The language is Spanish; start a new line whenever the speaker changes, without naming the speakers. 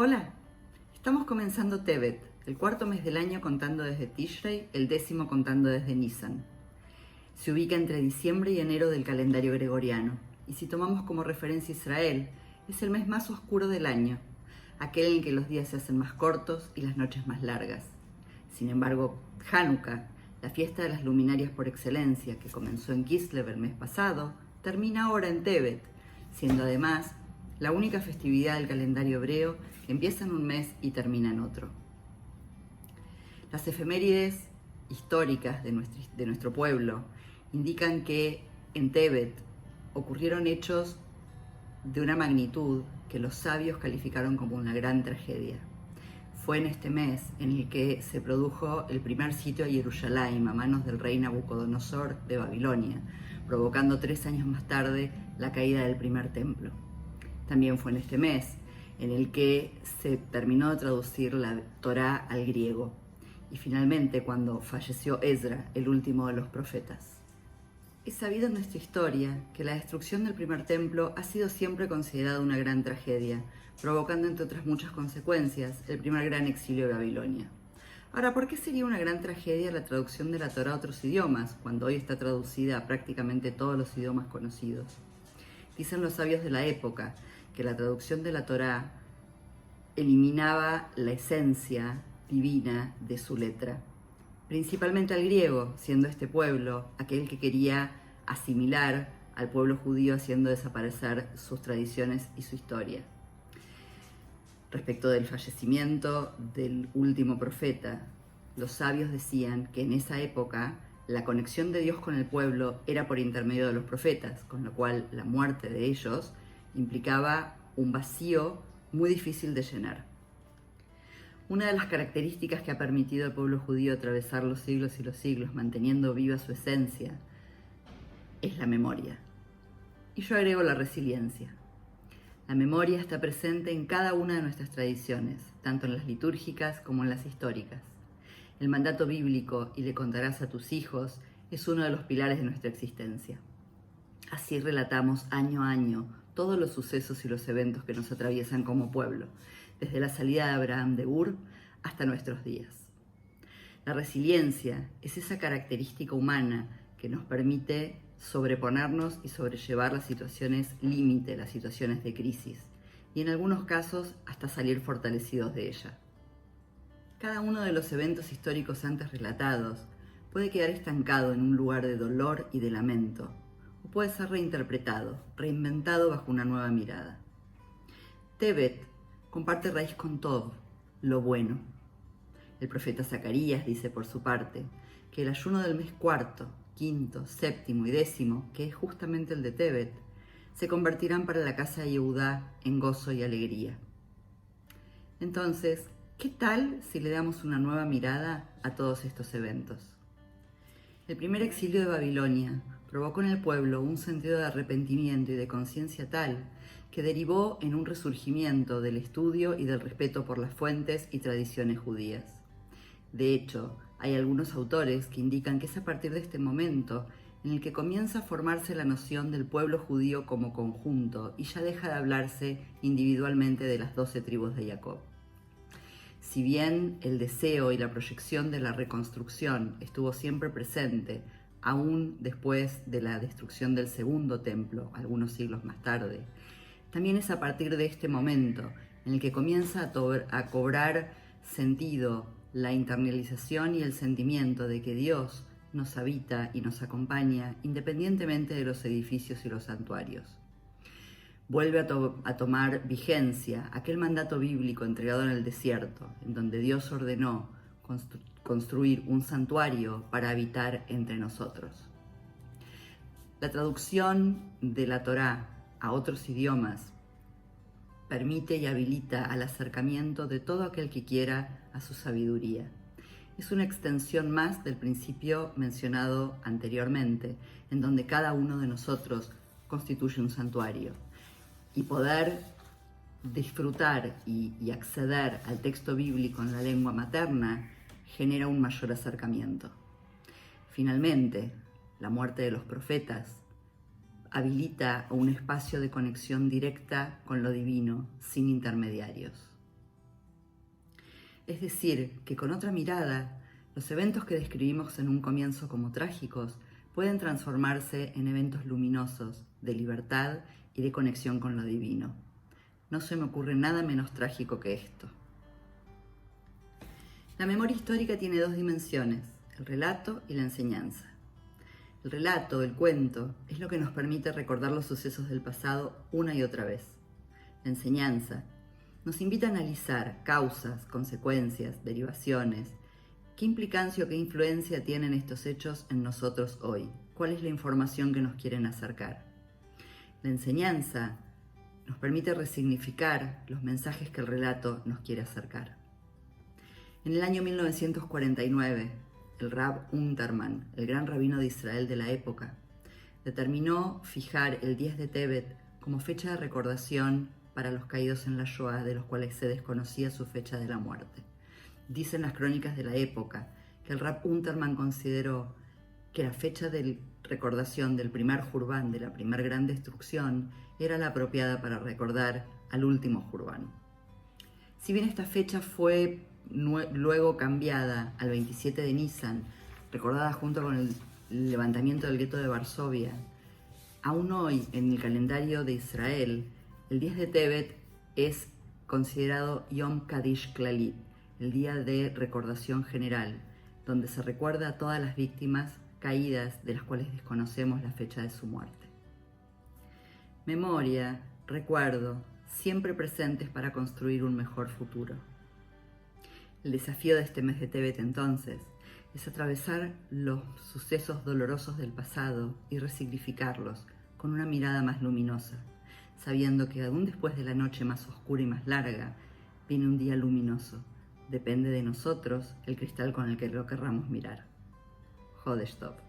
Hola, estamos comenzando Tevet, el cuarto mes del año contando desde Tishrei, el 10º contando desde Nisan. Se ubica entre diciembre y enero del calendario gregoriano, y si tomamos como referencia Israel, es el mes más oscuro del año, aquel en que los días se hacen más cortos y las noches más largas. Sin embargo, Hanukkah, la fiesta de las luminarias por excelencia que comenzó en Kislev el mes pasado, termina ahora en Tevet, siendo además la única festividad del calendario hebreo que empieza en un mes y termina en otro. Las efemérides históricas de nuestro pueblo indican que en Tevet ocurrieron hechos de una magnitud que los sabios calificaron como una gran tragedia. Fue en este mes en el que se produjo el primer sitio a Jerusalén a manos del rey Nabucodonosor de Babilonia, provocando 3 años más tarde la caída del primer templo. También fue en este mes en el que se terminó de traducir la Torá al griego y finalmente cuando falleció Ezra, el último de los profetas. Es sabido en nuestra historia que la destrucción del primer templo ha sido siempre considerada una gran tragedia, provocando entre otras muchas consecuencias el primer gran exilio de Babilonia. Ahora, ¿por qué sería una gran tragedia la traducción de la Torá a otros idiomas, cuando hoy está traducida a prácticamente todos los idiomas conocidos? Dicen los sabios de la época que la traducción de la Torá eliminaba la esencia divina de su letra, principalmente al griego, siendo este pueblo aquel que quería asimilar al pueblo judío, haciendo desaparecer sus tradiciones y su historia. Respecto del fallecimiento del último profeta, los sabios decían que en esa época la conexión de Dios con el pueblo era por intermedio de los profetas, con lo cual la muerte de ellos implicaba un vacío muy difícil de llenar. Una de las características que ha permitido al pueblo judío atravesar los siglos y los siglos, manteniendo viva su esencia, es la memoria. Y yo agrego la resiliencia. La memoria está presente en cada una de nuestras tradiciones, tanto en las litúrgicas como en las históricas. El mandato bíblico, y le contarás a tus hijos, es uno de los pilares de nuestra existencia. Así relatamos año a año todos los sucesos y los eventos que nos atraviesan como pueblo, desde la salida de Abraham de Ur hasta nuestros días. La resiliencia es esa característica humana que nos permite sobreponernos y sobrellevar las situaciones límite, las situaciones de crisis, y en algunos casos hasta salir fortalecidos de ella. Cada uno de los eventos históricos antes relatados puede quedar estancado en un lugar de dolor y de lamento, o puede ser reinterpretado, reinventado bajo una nueva mirada. Tevet comparte raíz con todo, lo bueno. El profeta Zacarías dice por su parte que el ayuno del mes cuarto, quinto, séptimo y décimo, que es justamente el de Tevet, se convertirán para la casa de Yehudá en gozo y alegría. Entonces, ¿qué tal si le damos una nueva mirada a todos estos eventos? El primer exilio de Babilonia provocó en el pueblo un sentido de arrepentimiento y de conciencia tal que derivó en un resurgimiento del estudio y del respeto por las fuentes y tradiciones judías. De hecho, hay algunos autores que indican que es a partir de este momento en el que comienza a formarse la noción del pueblo judío como conjunto y ya deja de hablarse individualmente de las 12 tribus de Jacob. Si bien el deseo y la proyección de la reconstrucción estuvo siempre presente, aún después de la destrucción del segundo templo, algunos siglos más tarde, también es a partir de este momento en el que comienza a cobrar sentido la internalización y el sentimiento de que Dios nos habita y nos acompaña independientemente de los edificios y los santuarios. Vuelve a tomar vigencia aquel mandato bíblico entregado en el desierto, en donde Dios ordenó construir un santuario para habitar entre nosotros. La traducción de la Torá a otros idiomas permite y habilita al acercamiento de todo aquel que quiera a su sabiduría. Es una extensión más del principio mencionado anteriormente, en donde cada uno de nosotros constituye un santuario. Y poder disfrutar y acceder al texto bíblico en la lengua materna genera un mayor acercamiento. Finalmente, la muerte de los profetas habilita un espacio de conexión directa con lo divino, sin intermediarios. Es decir, que con otra mirada, los eventos que describimos en un comienzo como trágicos pueden transformarse en eventos luminosos, de libertad y de conexión con lo divino. No se me ocurre nada menos trágico que esto. La memoria histórica tiene dos dimensiones, el relato y la enseñanza. El relato, el cuento, es lo que nos permite recordar los sucesos del pasado una y otra vez. La enseñanza nos invita a analizar causas, consecuencias, derivaciones, qué implicancia o qué influencia tienen estos hechos en nosotros hoy, cuál es la información que nos quieren acercar. La enseñanza nos permite resignificar los mensajes que el relato nos quiere acercar. En el año 1949, el Rab Unterman, el gran rabino de Israel de la época, determinó fijar el 10 de Tevet como fecha de recordación para los caídos en la Shoah, de los cuales se desconocía su fecha de la muerte. Dicen las crónicas de la época que el Rab Unterman consideró que la fecha de recordación del primer Jurban, de la primer gran destrucción, era la apropiada para recordar al último Jurban. Si bien esta fecha fue luego cambiada al 27 de Nisan, recordada junto con el levantamiento del gueto de Varsovia, aún hoy en el calendario de Israel, el 10 de Tevet es considerado Yom Kaddish Klalit, el día de recordación general, donde se recuerda a todas las víctimas caídas de las cuales desconocemos la fecha de su muerte. Memoria, recuerdo, siempre presentes para construir un mejor futuro. El desafío de este mes de Tevet, entonces, es atravesar los sucesos dolorosos del pasado y resignificarlos con una mirada más luminosa, sabiendo que aún después de la noche más oscura y más larga, viene un día luminoso. Depende de nosotros el cristal con el que lo querramos mirar. Jodesh Tov.